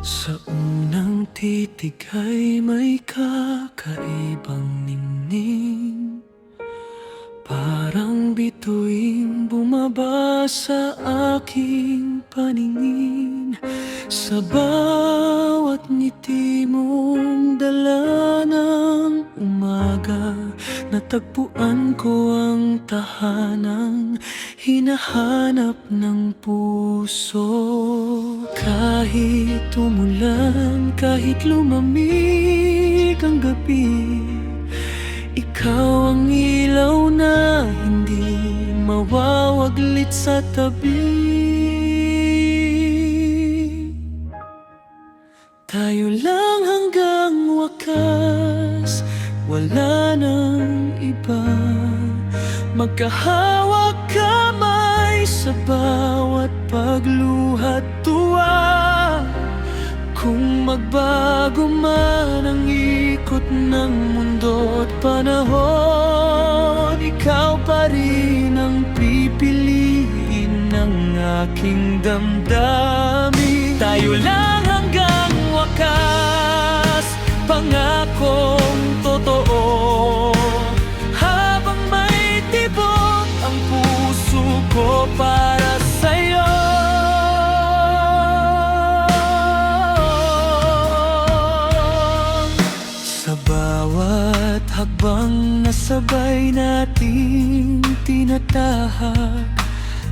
Sa unang titig ay may kakaibang ningning, parang bituing bumaba sa aking paningin. Sa bawat ngiti mong dala ng umaga, natagpuan ko ang tahanang hinahanap ng puso. Kahit umulan, kahit lumamig ang gabi, ikaw ang ilaw na hindi mawawaglit sa tabi. Tayo lang hanggang wakas, wala nang iba. Magkahawak kamay sa bawat pagluhat tuwa. Kung magbago man ang ikot ng mundo't panahon, ikaw pa rin ang pipiliin ng aking damdamin. Tayo lang hanggang wakas, pangakong totoo. Habang may tibok ang puso ko para sa'yo. Sa bawat hakbang na sabay nating tinatahak,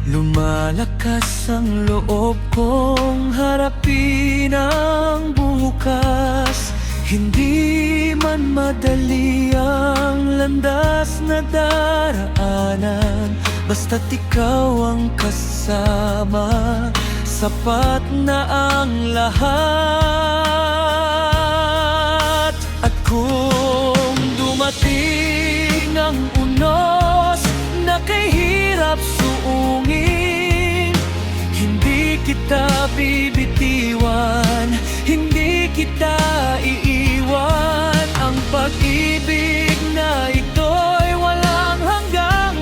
lumalakas ang loob kong harapin ang bukas. Hindi man madali ang landas na daraanan, basta't ikaw ang kasama, sapat na ang lahat. At kung dumating ang unos na kay hirap suungin, hindi kita bibitiwan, hindi kita iiwan. Ang pag-ibig na ito'y walang hanggang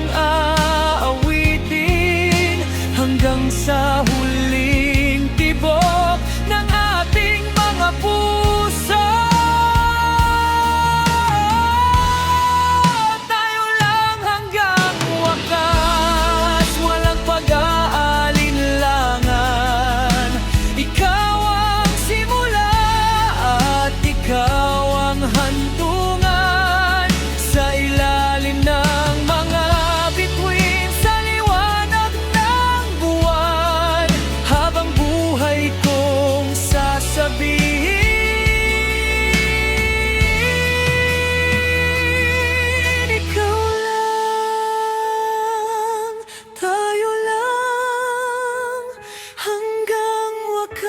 aawitin, hanggang sa huling tibok ng ating mga puso. Tayo lang hanggang wakas, walang pag-aalinlangan. Ikaw ang simula at ikaw ang hantungan. Sa ilalim ng mga bituin, sa liwanag ng buwan, habang buhay kong sasabihin, ikaw lang, tayo lang, hanggang wakas.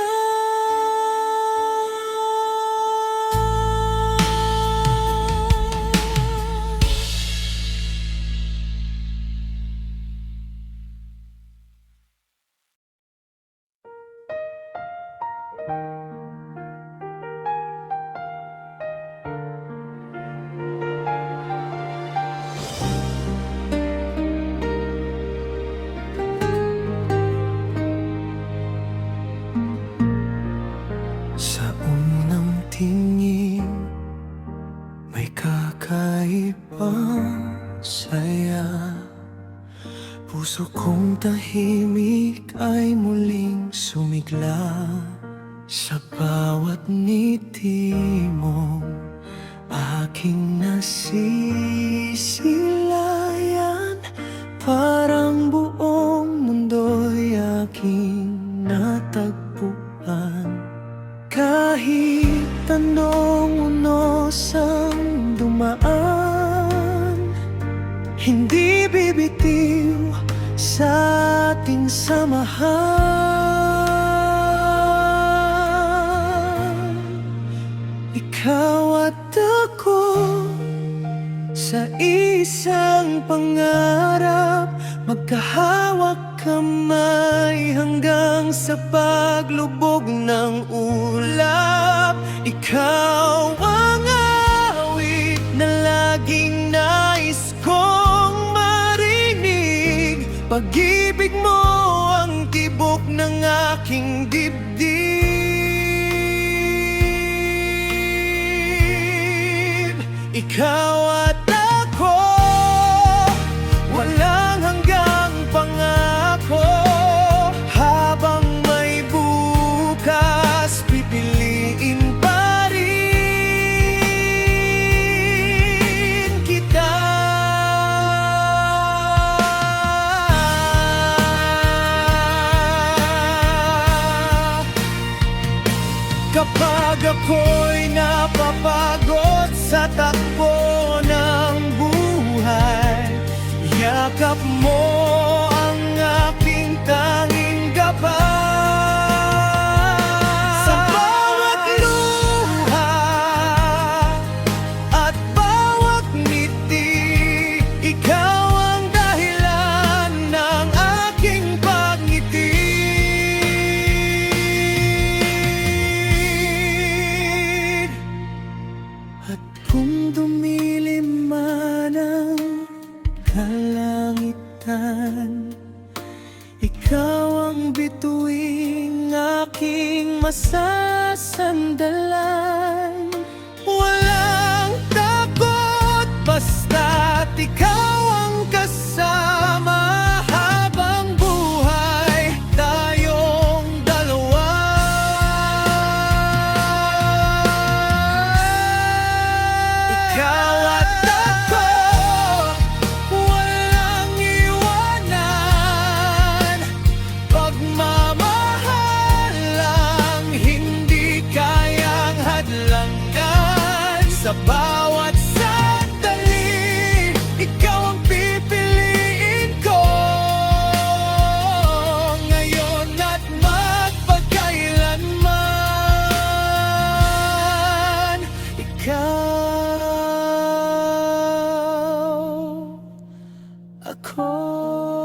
Sa unang tingin, may kakaibang saya. Puso kong tahimik ay muling sumigla. Sa bawat ngiti mo, aking nasisilayan. Parang buong mundo'y aking natagpuan. Kahit anong unos ang dumaan, hindi bibitiw sa ating samahan. Ikaw at ako sa isang pangarap, magkahawak kamay hanggang sa paglubog ng ulap. Ikaw ang awit na laging nais kong marinig. Pag-ibig mo ang tibok ng aking dibdib. Ikaw at ako, walang hanggang pangako. Habang may bukas, pipiliin pa rin kita. Kapag ako'y napapagod sa takbo ng buhay, yakap mo ang aking tanging gabay. Sa bawat luha at bawat ngiti, ikaw ang dahilan ng aking pagngiti. At kung dumilim man ang kalangitan, ikaw ang bituing aking masasandalan. Walang takot, basta't ikaw ang kasama. Habang buhay tayong dalawa. Ikaw at ako, walang iwanan. Pagmamahal lang, hindi kayang hadlangan. Sa bawat sandali, ikaw ang pipiliin ko. Ngayon at magpagkailanman, ikaw, ako.